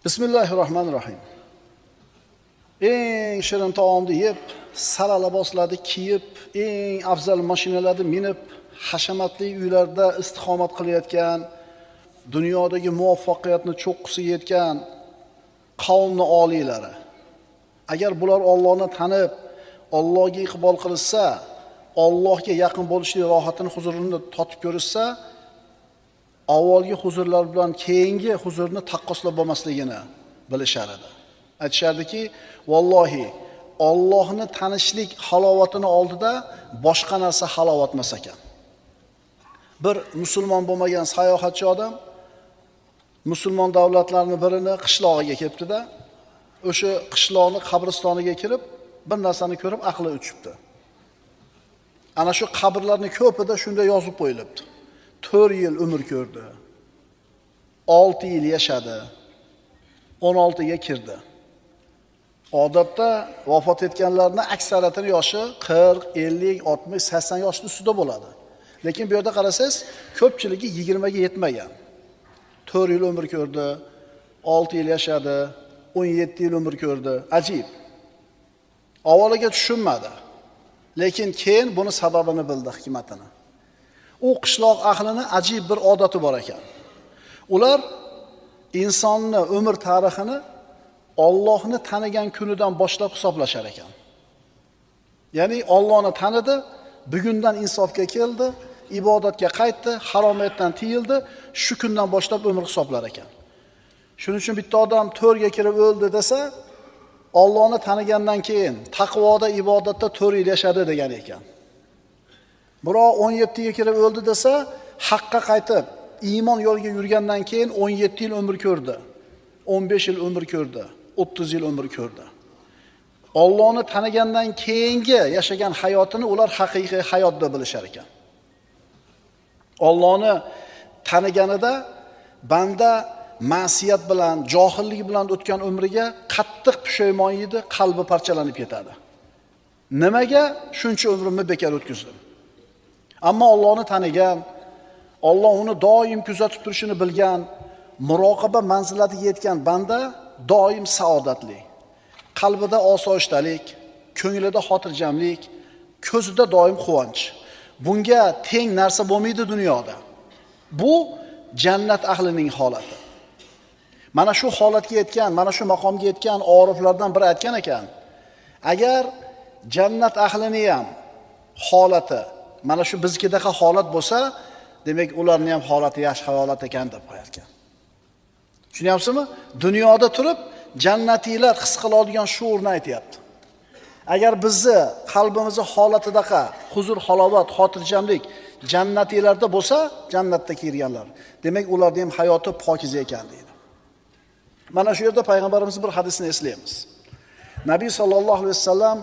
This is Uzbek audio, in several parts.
Bismillahirrohmanirrohim. Eng shirin taomni yeb, sara liboslarni kiyib, eng afzal mashinalarni minib, hashamatli uylarda istiqomat qilayotgan, dunyodagi muvaffaqiyatni cho'qqisiga yetgan qavmning oliylari. Agar bular Allohni tanib, Allohga iqbol qilsa, Allohga yaqin bo'lishlik rohatini, huzurini totib ko'rsa, avvalgi huzurlar bilan keyingi huzurni taqqoslab bo'lmasligini bilishar edi. Aytishardiki, vallohi Allohni tanishlik halovatini oldida boshqa narsa halovat emas ekan. Bir musulmon bo'lmagan sayohatchi odam musulmon davlatlarning birini qishlog'iga kelibdi-da, o'sha qishloqning qabristoniga kirib, bir narsani ko'rib aqli uchibdi. Ana shu qabrlarning ko'pida shunday yozib qo'yilibdi. 4 yil umr ko'rdi. 6 yil yashadi. 16 ga kirdi. Odatda vafot etganlarning aksariyatining yoshi 40, 50, 60, 80 yoshning ustida bo'ladi. Lekin bu yerda qarasangiz, ko'pchiligi 20 ga yetmagan. 4 yil umr ko'rdi, 6 yil yashadi, 17 yil umr ko'rdi. Ajib. Avvaliga tushunmadi. Lekin keyin buni sababini bildi, hikmatini. U qishloq ahlining ajib bir odati bor ekan. Ular insonning umr tarixini Allohni tanigan kunidan boshlab hisoblashar ekan. Ya'ni Allohni tanidi, bugundan insofga keldi, ibodatga qaytdi, haromatdan tiyildi, shu kundan boshlab umr hisoblar ekan. Shuning uchun bitta odam 4 ga kirib o'ldi desa, Allohni tanigandan keyin taqvoda, ibodatda 4 yil yashadi degan ekan. Birov 17 ga kirib o'ldi desa, haqqa qaytib, iymon yo'liga yurgandan keyin 17 yil umr ko'rdi. 15 yil umr ko'rdi. 30 yil umr ko'rdi. Allohni tanigandan keyingi yashagan hayotini ular haqiqiy hayot deb bilishar ekan. Allohni taniganida banda ma'siyat bilan, johillik bilan o'tgan umriga qattiq pushaymon yedi, qalbi parchalanib ketadi. Nimaga shuncha umrimni bekor o'tkazdim? Ammo Allohni tanigan, Alloh uni doim kuzatib turishini bilgan, muroqaba manzilatiga yetgan banda doim saodatli. Qalbida osoyishtalik, ko'nglida xotirjamlik, ko'zida doim quvonch. Bunga teng narsa bo'lmaydi dunyoda. Bu jannat ahlining holati. Mana shu holatga yetgan, mana shu maqomga yetgan oriflardan biri aytgan ekan, agar jannat ahlining ham holati mana shu bizkidaqa holat bo'lsa, demak ularning ham holati yaxshi holat ekan deb qo'yarkan. Tushunyapsizmi? Dunyoda turib jannatiylar his qiladigan shuurni aytayapti. Agar bizni qalbimizni holatidaqa huzur, halovat, xotirjamlik jannatiylarda bo'lsa, jannatda kirganlar, demak ularning ham hayoti pokiza ekan deydi. Mana shu yerda payg'ambarimiz bir hadisni eslaymiz. Nabiy sallallohu alayhi vasallam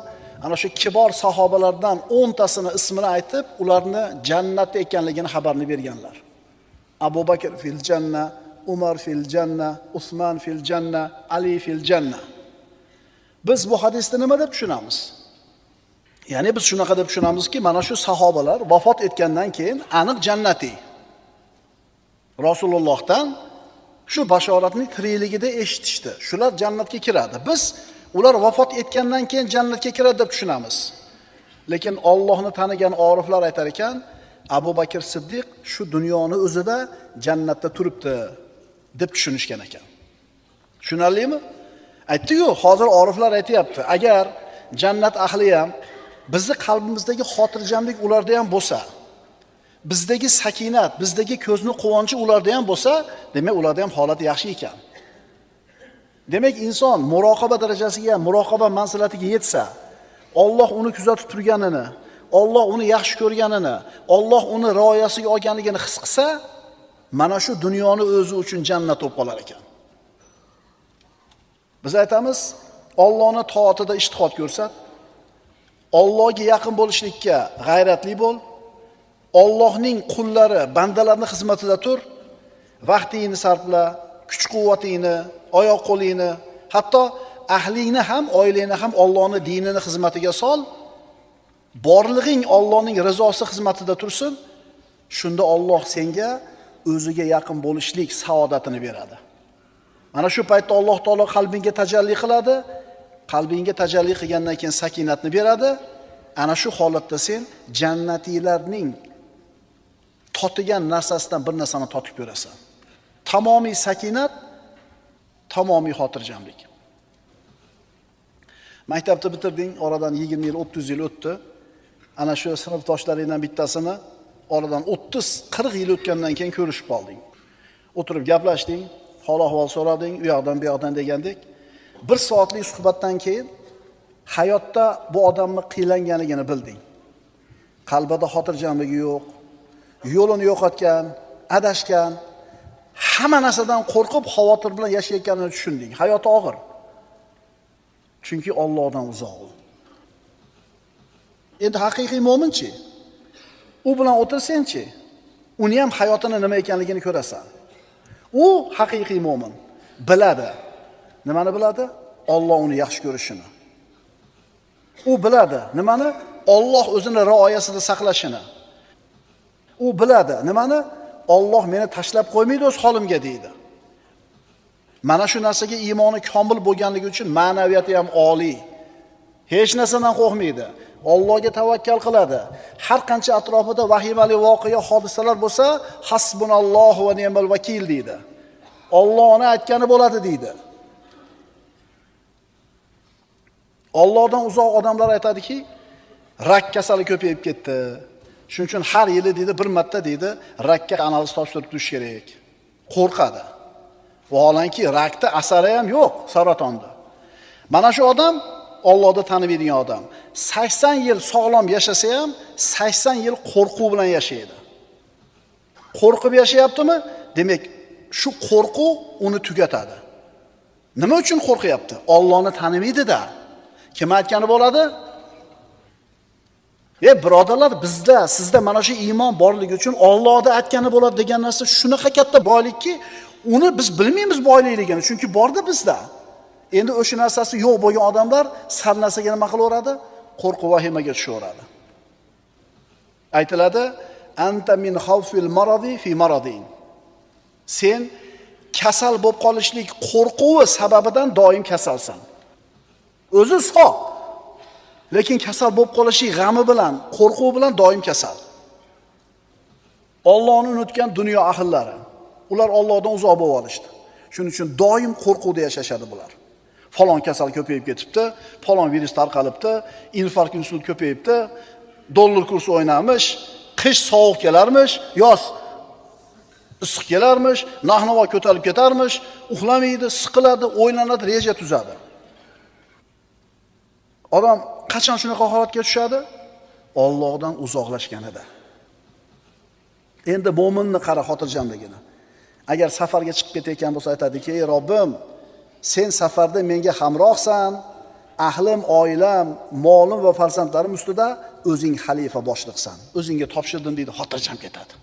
ana shu kibor sahobalardan 10 tasini ismini aytib, ularni jannatda ekanligini xabarini berganlar. Abu Bakr fil janna, Umar fil janna, Usman fil janna, Ali fil janna. Biz bu hadisni nima deb tushunamiz? Ya'ni biz shunaqa deb tushunamizki, mana shu sahobalar vafot etgandan keyin aniq jannati. Rasulullohdan shu bashoratni tirikligida eshitishdi. Shular jannatga kiradi. Biz ular vafot etgandan keyin jannatga kiradi deb tushunamiz. Lekin Allohni tanigan oriflar aytar ekan, Abu Bakr Siddiq shu dunyoni o'zida jannatda turibdi deb tushunishgan ekan. Tushunarlimi? Aytdi-ku, hozir oriflar aytayapti. Agar jannat ahli ham bizni qalbimizdagi xotirjamlik ularda ham bo'lsa, bizdagi sakinat, bizdagi ko'zni quvonchi ularda ham bo'lsa, demak ularda ham holati yaxshi ekan. Demak inson muroqaba darajasiga, muroqaba manzilatiga yetsa, Alloh uni kuzatib turganini, Alloh uni yaxshi ko'rganini, Alloh uni rioyasiga olganligini his qilsa, mana shu dunyoni o'zi uchun jannat bo'lib qolar ekan. Biz aytamiz, Allohning toatida ijtihod ko'rsat, Allohga yaqin bo'lishlikka g'ayratli bo'l, Allohning qullari, bandalarning xizmatida tur, vaqtingni sarfla, kuch-quvvatingni, oyoq-qo'lingni, hatto ahlingni ham, oilangni ham Allohning dinini xizmatiga sol. Borlig'ing Allohning rizosi xizmatida tursin. Shunda Alloh senga o'ziga yaqin bo'lishlik saodatini beradi. Mana shu paytda Alloh taolo qalbingga tajalli qiladi. Qalbingga tajalli qilgandan keyin sakinatni beradi. Ana shu holatda sen jannatiylarning totigan narsasidan bir narsani totib ko'rasan. Tamomiy sakinat, tamomiy xotirjamlik. Maktabni bitirding, oradan 20 yil, 30 yil o'tdi. Ana shu sinfdoshlaringdan bittasini oradan 30-40 yil o'tgandan keyin ko'rishib qolding. O'tirib gaplashding, hol-ahvol so'rading, u yoqdan bu yoqdan degandek. 1 soatlik suhbatdan keyin hayotda bu odamning qiylanganligini bilding. Qalbida xotirjamligi yo'q, yo'lini yo'qotgan, adashgan, hamma narsadan qo'rqib, xavotir bilan yashayotganini tushunding. Hayoti og'ir. Chunki Allohdan uzoq u. Endi haqiqiy mo'minchi? U bilan o'tirsang-chi, uni ham hayotini nima ekanligini ko'rasan. U haqiqiy mo'min. Biladi. Nimani biladi? Alloh uni yaxshi ko'rishini. U biladi. Nimani? Alloh o'zini rioyasida saqlashini. U biladi. Nimani? Alloh meni tashlab qo'ymaydi o'z holimga deydi. Mana shu narsaga iymoni komil bo'lganligi uchun ma'naviyati ham oliy. Hech narsadan qo'rqmaydi. Allohga tavakkal qiladi. Har qancha atrofida vahimali voqea, hodisalar bo'lsa, hasbunallohu va ni'mal vakil deydi. Allohning aytgani bo'ladi deydi. Allohdan uzoq odamlar aytadiki, rak kasali ko'payib ketdi. Shuning uchun har yili deydi, bir marta deydi, rakka analiz topshirib turish kerak. Qo'rqadi. Vaholanki rakda asari ham yo'q, saratonda. Mana shu odam Allohni tanimaydigan odam. 80 yil sog'lom yashasa ham 80 yil qo'rquv bilan yashaydi. Qo'rqib yashayaptimi? Demak, shu qo'rquv uni tugatadi. Nima uchun qo'rqyapti? Allohni tanimaydi-da. Kim aytgani bo'ladi? Birodarlar, sizda mana shu iymon borligi uchun Allohning aytgani bo'ladi degan narsa shunaqa katta boylikki, uni biz bilmaymiz boyligini, chunki borda bizda. Endi o'sha narsasi yo'q bo'lgan odamlar sal narsaga nima qilaveradi? Qo'rquv vahimaga tushaveradi. Aytiladi, anta min xavfil maradi fi maradin. Sen kasal bo'lib qolishlik qo'rquvi sababidan doim kasalsan. O'zi sog', lekin kasal bo'lib qolishlik g'ami bilan, qo'rquv bilan doim kasal. Allohni unutgan dunyo ahllari, ular Allohdan uzoq bo'lib olishdi. Shuning uchun doim qo'rquvda yashashadi bular. Falon kasal ko'payib ketibdi, falon virus tarqalibdi, infarkt insult ko'payibdi, dollar kursi o'ynamish, qish sovuq kelarmish, yoz issiq kelarmish, narx-navo ko'tarilib ketarmish, uxlamaydi, siqiladi, o'ylanadi, reja tuzadi. Odam qachon shunaqa holatga tushadi? Allohdan uzoqlashganida. Endi mo'minni qara xotirjamligini. Agar safarga chiqib ketayotgan bo'lsa aytadiki, "Ey Robbim, sen safarda menga hamrohsan, ahlim, oilam, molim va farzandlarim ustida o'zing xalifa boshliqsan. O'zingga topshirdim" deydi, xotirjam ketadi.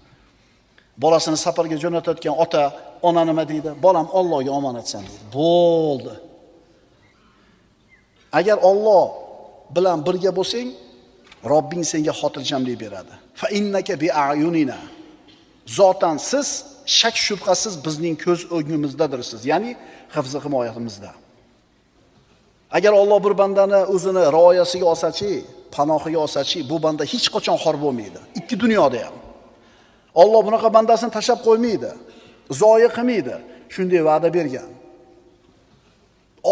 Bolasini safarga jo'natayotgan ota, ona nima deydi? "Bolam Allohga omonatsan" deydi. Bo'ldi. Agar Alloh bilan birga bo'lsang, Robbing senga xotirjamlik beradi. Fa innaka bi ayunina. Zotan siz shak shubhasiz bizning ko'z o'ngimizdadirsiz, ya'ni hifz-i himoyatimizda. Agar Alloh bir bandani o'zini rioyasiga olsa-chi, panohiga olsa-chi, bu banda hech qachon xor bo'lmaydi. Ikki dunyoda ham. Alloh bunaqa bandasini tashab qo'ymaydi, zoya qilmaydi. Shunday va'da bergan.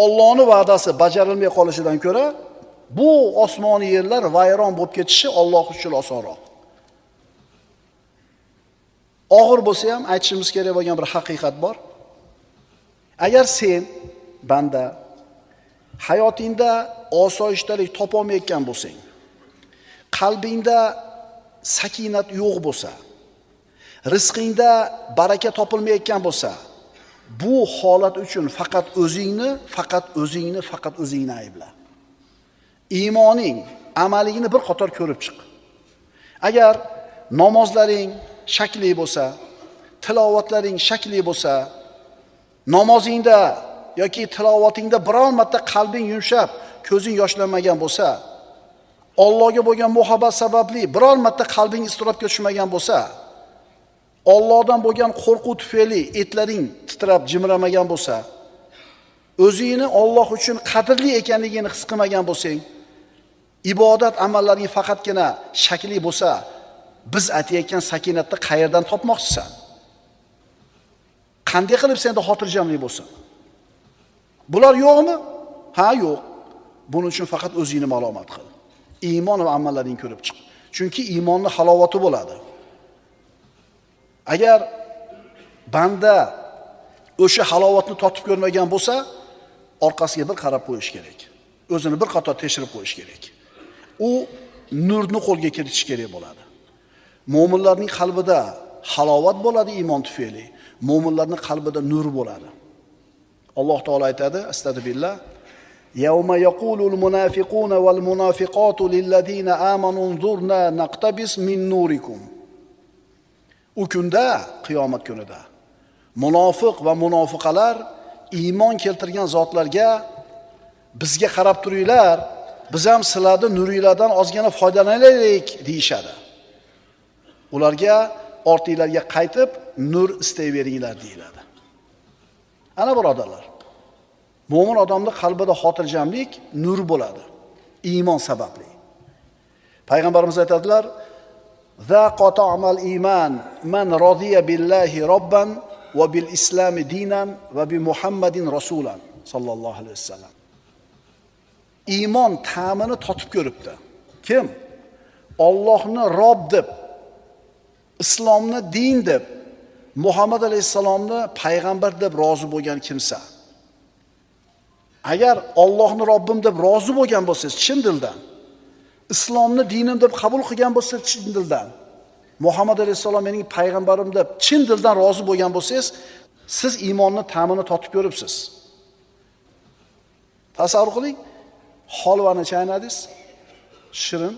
Allohning va'dasi bajarilmay qolishidan ko'ra, bu osmoniy yerlar vayron bo'lib ketishi Alloh uchun osonroq. Og'ir bo'lsa ham aytishimiz kerak bo'lgan bir haqiqat bor. Agar sen banda hayotingda osoyishtalik topolmayotgan bo'lsang, qalbingda sakinat yo'q bo'lsa, rizqingda baraka topilmayotgan bo'lsa, bu holat uchun faqat o'zingni aybla. Iymoning, amalingni bir qator ko'rib chiq. Agar namozlaring shakli bo'lsa, tilovatlaring shakli bo'lsa, namozingda yoki tilovatingda biror marta qalbing yumshab, ko'zing yoshlanmagan bo'lsa, Allohga bo'lgan muhabbat sababli biror marta qalbing iztirobga tushmagan bo'lsa, Allohdan bo'lgan qo'rquv tufayli etlaring titrab jimramagan bo'lsa, o'zingni Alloh uchun qadrli ekanligini his qilmagan bo'lsang, ibodat amallaring faqatgina shakli bo'lsa, biz aytayotgan sakinatni qayerdan topmoqchisan? Qanday qilib senda xotirjamlik bo'lsin? Bular yo'qmi? Ha, yo'q. Buning uchun faqat o'zingni ma'lumot qil. Iymon va amallaring ko'rib chiq. Chunki iymonning halovati bo'ladi. Agar banda o'sha halovatni totib ko'rmagan bo'lsa, orqasiga bir qarab qo'yish kerak. O'zini bir qator tekshirib qo'yish kerak. U nurni qo'lga kiritish kerak bo'ladi. Mo'minlarning qalbida halovat bo'ladi iymon tufayli. Mo'minlarning qalbida nur bo'ladi. Alloh taolo aytadi, astagfirullah: "Yawma yaqulul munafiquna wal munafiqatu lil ladina amanu unzurna naqtabis min nurikum." U kunda, qiyomat kunida munofiq va munofiqalar iymon keltirgan zotlarga bizga qarab turinglar, biz ham sizlarning nuringlardan ozgina foydalanaylik deyshadi. Ularga ortinglarga qaytib nur istayveringlar deyiladi. Ana birodarlar, mo'min odamning qalbida xotirjamlik, nur bo'ladi, iymon sababli. Payg'ambarimiz aytadilar: "Zaqa ta'mal iman man radiya billahi robban va bil islami dinan va bi Muhammadin rasulan" sallallohu alayhi vasallam. Iymon ta'mini totib ko'ribdi. Kim? Allohni Rob deb, islomni din deb, Muhammad alayhisalomni payg'ambar deb rozi bo'lgan kimsa. Agar Allohni Robbim deb rozi bo'lgan bo'lsangiz, chin dildan, islomni dinim deb qabul qilgan bo'lsangiz, chin dildan, Muhammad alayhisalom mening payg'ambarim deb chin dildan rozi bo'lgan bo'lsangiz, siz iymonning ta'mini totib ko'ribsiz. Tasavvur qiling, holvani chaynadingiz, shirin,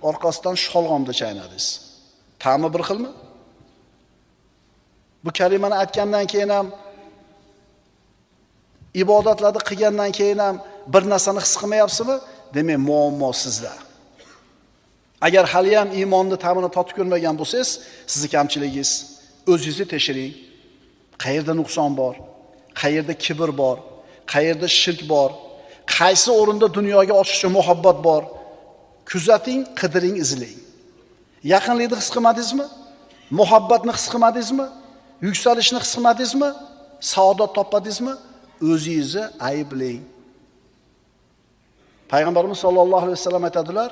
orqasidan sholg'omni chaynadingiz. Ta'mi bir xilmi? Bu kalimani aytgandan keyin ham, ibodatlarni qilgandan keyin ham bir narsani his qilmayapsizmi? Demak, muammo sizda. Agar hali ham iymonni ta'mini totib ko'rmagan bo'lsangiz, sizning kamchiligingiz, o'zingizni tekshiring. Qayerda nuqson bor? Qayerda kibr bor? Qayerda shirk bor? Qaysi o'rinda dunyoga oshiqcha muhabbat bor? Kuzating, qidiring, izlang. Yaqinlikni his qilmadingizmi? Muhabbatni his qilmadingizmi? Yuksalishni his qilmadingizmi? Saodat topmadingizmi? O'zingizni ayblang. Payg'ambarimiz sollallohu alayhi vasallam aytadilar: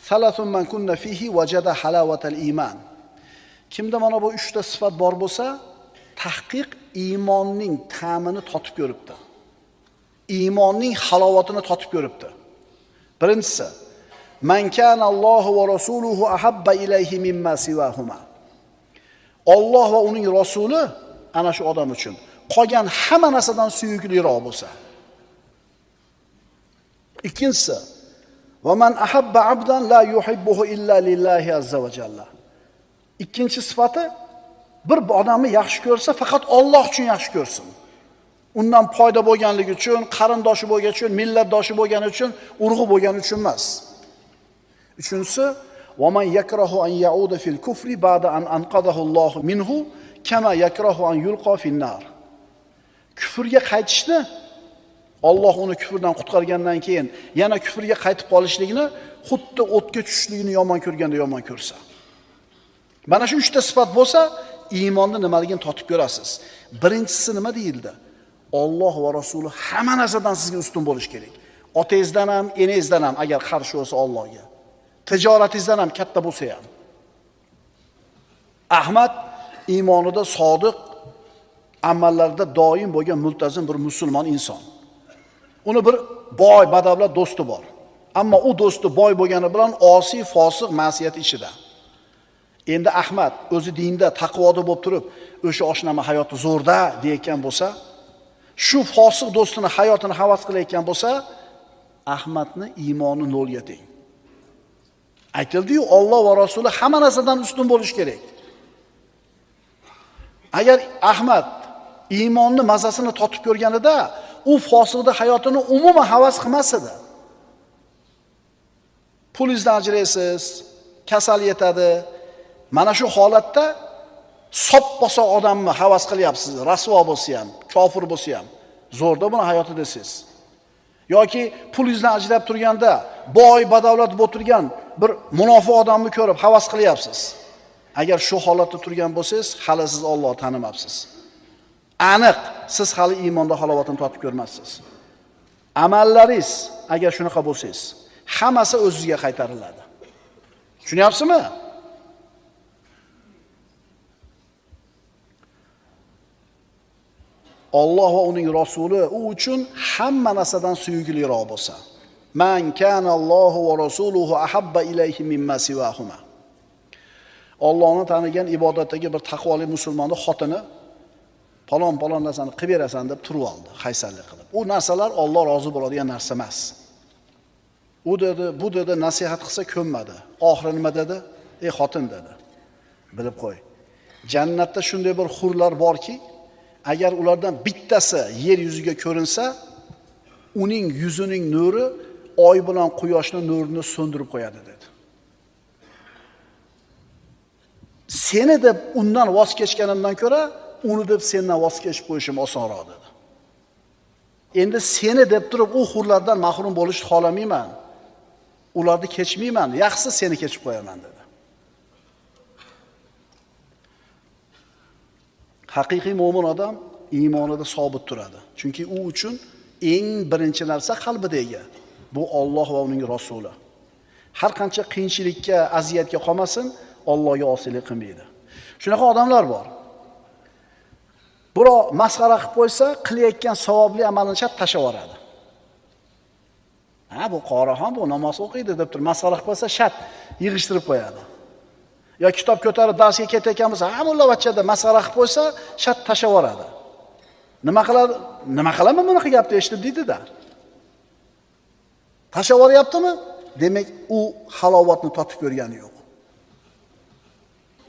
"Salasun man kunna fihi wajada halawatal iman." Kimda mana bu 3 ta sifat bor bo'lsa, tahqiq iymonning ta'mini totib ko'ribdi. Iymonning halovatini totib ko'ribdi. Birinchisi: "Man kana Allohu va rasuluhu ahabba ilayhi mimma siwahuma." Alloh va uning rasuli ana shu odam uchun qolgan hamma narsadan suyukliroq bo'lsa. Ikkinchisi: "Va man ahabba abdan la yuhibbuhu illa lillahi azza va jalla." Ikkinchi sifati, bir odamni yaxshi ko'rsa, faqat Alloh uchun yaxshi ko'rsin. Undan foyda bo'lganligi uchun, qarindoshi bo'lgani uchun, millatdoshi bo'lgani uchun, urug'i bo'lgani uchun emas. Uchinchisi: "Va man yakrahu an yauda fil kufri ba'da an anqadahu Alloh minhu kama yakrahu an yulqa fin nar." Kufrga qaytishni, Alloh uni kufrdan qutqargandan keyin yana kufrga qaytib qolishligini xuddi o'tga tushishligini yomon ko'rganda yomon ko'rsa. Mana shu 3 ta sifat bo'lsa, iymonni nimaligini totib ko'rasiz. Birinchisi nima deyildi? Alloh va rasuli hamma narsadan sizga ustun bo'lish kerak. Otangizdan ham, enangizdan ham agar qarshi bo'lsa Allohga. Tijoratingizdan ham katta bo'lsa ham. Ahmad iymonida sodiq, amallarda doim bo'lgan multazim bir musulmon inson. Uni bir boy, badavlat do'sti bor. Ammo u do'sti boy bo'lgani bilan osiy, fosiq, ma'siyat ichida. Endi Ahmad o'zi dinda, taqvoda bo'lib turib, o'sha oshnama hayoti zo'rda deyotgan bo'lsa, shu fosiq do'stini hayotini havas qilayotgan bo'lsa, Ahmadni iymoni nolga teng. Aytildi-yu, Alloh va rasuli hamma narsadan ustun bo'lish kerak. Agar Ahmad iymonni mazasini totib ko'rganida, u fosiqda hayotini umuman havas qilmas edi. Pulingizdan ajraysiz, kasal yetadi. Mana shu holatda sop-bosoq odamni havas qilyapsiz, rasvo bo'lsa ham, kofir bo'lsa ham. Zo'rda buni hayoti desiz. Yoki pulingizdan ajrab turganda boy badavlat bo'lib turgan bir munofiq odamni ko'rib havas qilyapsiz. Agar shu holatda turgan bo'lsangiz, hali siz Allohni tanimabsiz. Aniq siz hali iymonda halovatini totib ko'rmassiz. Amallaringiz agar shunaqa bo'lsangiz, hammasi o'zingizga qaytariladi. Tushunyapsizmi? Alloh va uning rasuli u uchun hamma narsadan suyukliroq bo'lsa. Man kana Allohu va rasuluhu ahabba ilayhi mimma siwahuma. Allohni tanigan ibodatdagi bir taqvoli musulmonni xotini palon narsani qilib berasan deb turib oldi, qaysarlik qilib. U narsalar Alloh rozi bo'ladigan narsa emas. U dedi, bu dedi nasihat qilsa ko'nmadi. Oxiri nima dedi? Ey xotin dedi. Bilib qo'y. Jannatda shunday bir hurlar borki, agar ulardan bittasi yer yuziga ko'rinsa, uning yuzining nuri oy bilan quyoshning nurini so'ndirib qo'yadi dedi. Seni deb undan voz kechganimdan ko'ra, uni deb sendan voz kechib qo'yishim osonroq dedi. Endi seni deb turib u hurlardan mahrum bo'lishni xolamayman. Ularni kechmayman, yaxshisi seni kechib qo'yaman dedi. Haqiqiy mo'min odam iymonida sobit turadi. Chunki u uchun eng birinchi narsa qalbidagi bu Alloh va uning rasuli. Har qancha qiyinchilikka, aziyatga qolmasin, Allohga osiylik qilmaydi. Shunaqa odamlar bor. Birov masxara qilib qo'ysa, qilayotgan savobli amalini chat tashlab yuboradi. Ha, bu qorihan, bu namoz o'qiydi deb turib masxara qilib qo'ysa, shat yig'ishtirib qo'yadi. Yo kitob ko'tarib darsga ketayotgan bo'lsa, ha mullavachchada masxara qilib qo'ysa, shat tashlab yuboradi. Nima qiladi? Nima qilaman bunaqa gapni eshitib deydi-da. Tashlab yuboryaptimi? Demak, u halovatni totib ko'rgani yo'q.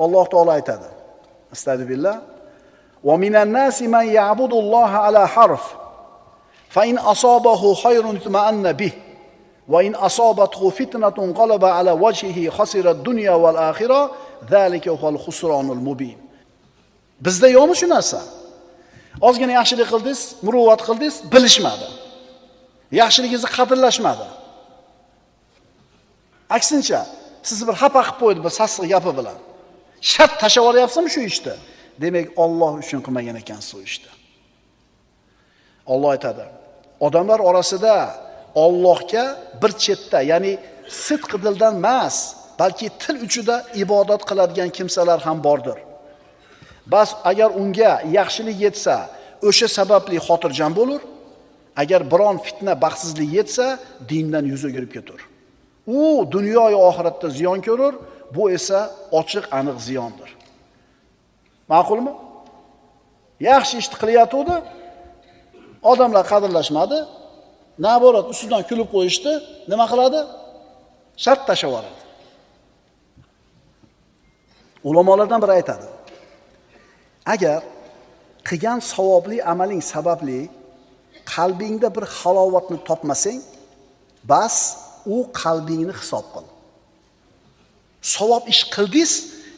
Alloh taolo aytadi. Astagfirullah. Wa minan nasi man ya'budu Alloha ala harf. Fa in asabahu khayrun itma'anna bih. Wa in asabathu fitnatun qalaba ala wajhihi khasira ad-dunya wal akhirah. Zalika huwal khusranul mubin. Bizda yo'qmi shu narsa? Ozgina yaxshilik qildingiz, muruvvat qildingiz, bilishmadi. Yaxshiligingizni qadrlashmadi. Aksincha, sizni bir xafa qilib qo'ydi bir sassiq gapi bilan. Shart tashlab yuboryapsizmi shu ishni? Demak, Alloh uchun qilmagan ekansiz u ishni. Alloh aytadi. Odamlar orasida Allohga bir chetda, ya'ni sidq dildan emas, balki til uchida ibodat qiladigan kimsalar ham bordir. Bas agar unga yaxshilik yetsa, o'sha sababli xotirjam bo'lar. Agar biron fitna, baxtsizlik yetsa, dindan yuz o'girib ketar. U dunyo va oxiratda ziyon ko'rar, bu esa ochiq aniq ziyondir. Ma'qulmi? Yaxshi ishni qilyotdi, odamlar qadrlashmadi, naborat ustidan kulib qo'yishdi, nima qiladi? Shart tashlab yuboradi. Ulamolardan biri aytadi. Agar qilgan savobli amaling sababli qalbingda bir halovatni topmasang, bas u qalbingni hisob qil. Savob ish qildingiz,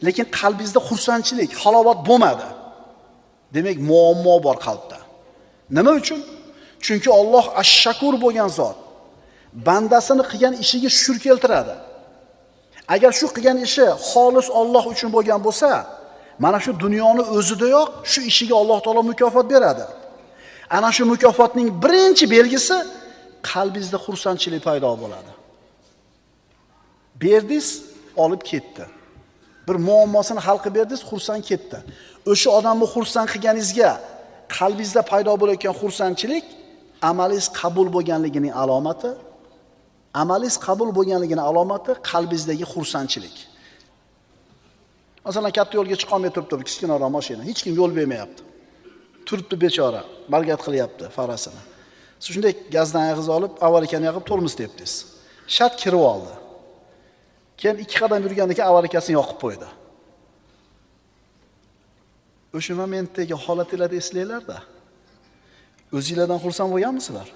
lekin qalbingizda xursandchilik, halovat bo'lmadi. Demak, muammo bor qalbda. Nima uchun? Chunki Alloh ash-shakur bo'lgan zot. Bandasini qilgan ishiga shukr keltiradi. Agar shu qilgan ishi xolis Alloh uchun bo'lgan bo'lsa, mana shu dunyoni o'zidayoq shu ishiga Alloh taolo mukofot beradi. Ana shu mukofotning birinchi belgisi qalbingizda xursandchilik paydo bo'ladi. Berdingiz, olib ketdi. Bir muammosini hal qilib berdingiz, xursand ketdi. O'sha odamni xursand qilganingizga qalbingizda paydo bo'layotgan xursandchilik amalingiz qabul bo'lganligining alomati. Amalingiz qabul bo'lganligining alomati qalbingizdagi xursandchilik. Masalan, katta yo'lga chiqolmay turibdi, kichkinaroq mashina, hech kim yo'l bermayapti. Turibdi bechora, bargat qilyapti farasini. Siz shunday gazdan yig'iz olib, avarikani yoqib tormoz tepdingiz. Shart kirib oldi. Keyin 2 qadam yurgandan keyin avarikasini yoqib qo'ydi. O'sha momentdagi holatinglarni eslanglar-da. O'zingizlardan xursand bo'lganmisizlar?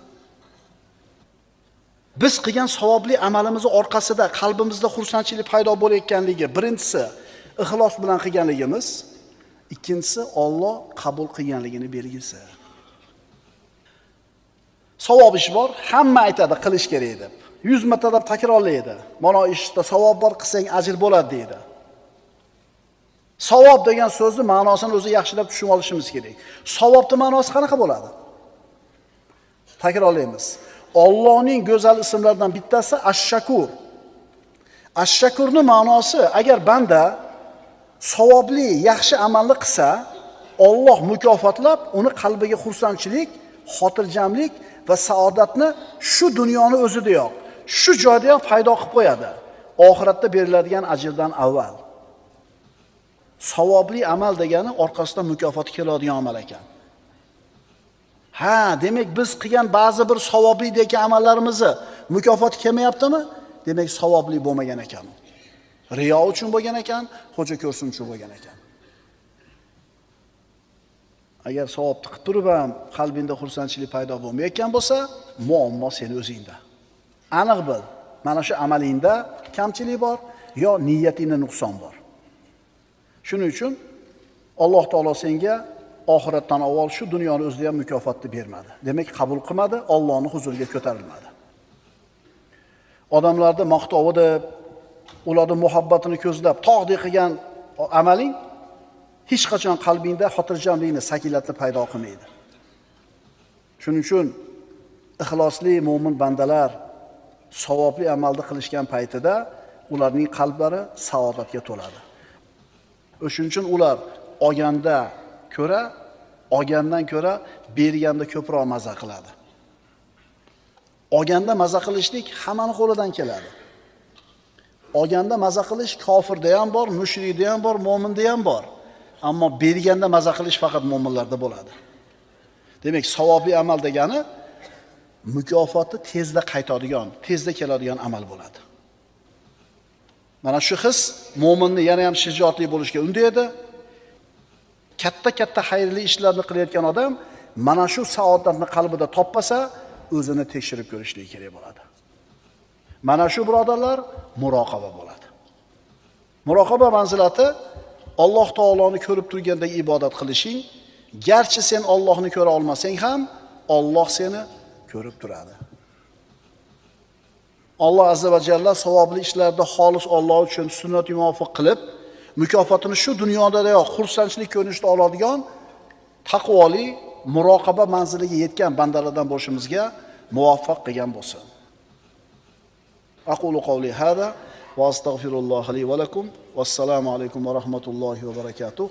Biz qilgan savobli amalimizning orqasida qalbimizda xursandchilik paydo bo'layotganligi birinchisi ixlos bilan qilganligimiz, ikkinchisi Alloh qabul qilganligini belgisi. savob ish bor, hamma aytadi qilish kerak deb. 100 martalab takrorlaydi. Mana ishda savob bor, qilsang ajr bo'ladi deydi. Savob degan so'zni ma'nosini o'zi yaxshilab tushunib olishimiz kerak. Savobning ma'nosi qanaqa bo'ladi? Takrorlaymiz. Allohning go'zal ismlaridan bittasi Ash-Shakur. Ash-Shakurning ma'nosi, agar banda savobli, yaxshi amalni qilsa, Alloh mukofotlab, uni qalbiga xursandchilik, xotirjamlik va saodatni shu dunyoni o'zidayoq, shu joyda ham paydo qilib qo'yadi. Oxiratda beriladigan ajrdan avval. Savobli amal degani orqasidan mukofot keladigan amal ekan. Ha, demak biz qilgan ba'zi bir savobli degan amallarimizni mukofot kelmayaptimi? Demak savobli bo'lmagan ekan. Riyo uchun bo'lgan ekan, xo'ja ko'rsin uchun bo'lgan ekan. Agar savobni qilib turib ham qalbingda xursandchilik paydo bo'lmayotgan bo'lsa, muammo seni o'zingda. Aniq bil, mana shu amalingda kamchilik bor yo niyatingda nuqson bor. Shuning uchun Alloh taolo senga oxiratdan avval shu dunyoni o'zida ham mukofotni bermadi. Demak, qabul qilmadi, Allohning huzuriga ko'tarilmadi. Odamlarni maqtovi deb, ularning muhabbatini ko'zlab tog'dek qilgan amaling hech qachon qalbingda xotirjamlikni, sakinatni paydo qilmaydi. Shuning uchun ixlosli mo'min bandalar savobli amalni qilishgan paytida ularning qalblari saodatga to'ladi. O'shuning uchun ular olgandan ko'ra berganda ko'proq maza qiladi. Olganda maza qilishlik hammaning qo'lidan keladi. Olganda maza qilish kofirda ham bor, mushrikda ham bor, mo'minda ham bor. Ammo berganda maza qilish faqat mo'minlarda bo'ladi. Demak, savobli amal degani mukofoti tezda qaytadigan, tezda keladigan amal bo'ladi. Mana shu his mo'minni yana ham shijoatli bo'lishga undaydi. Katta xayrli ishlarni qilayotgan odam mana shu saodatni qalbida topmasa, o'zini tekshirib ko'rishligi kerak bo'ladi. Mana shu birodarlar muroqaba bo'ladi. Muroqaba manzilati Alloh taoloni ko'rib turgandek ibodat qilishing, garchi sen Allohni ko'ra olmasang ham, Alloh seni ko'rib turadi. Alloh azza va jalla savobli ishlarda xolis Alloh uchun sunnat muvofiq qilib, mukofotini shu dunyodayoq xursandchilik ko'rinishida oladigan taqvoli, muroqaba manziliga yetgan bandalardan bo'lishimizga muvaffaq qilgan bo'lsin. Aqulu qawli hada va astagfirulloh li va lakum. Vassalomu alaykum va rahmatullohi va barakatuh.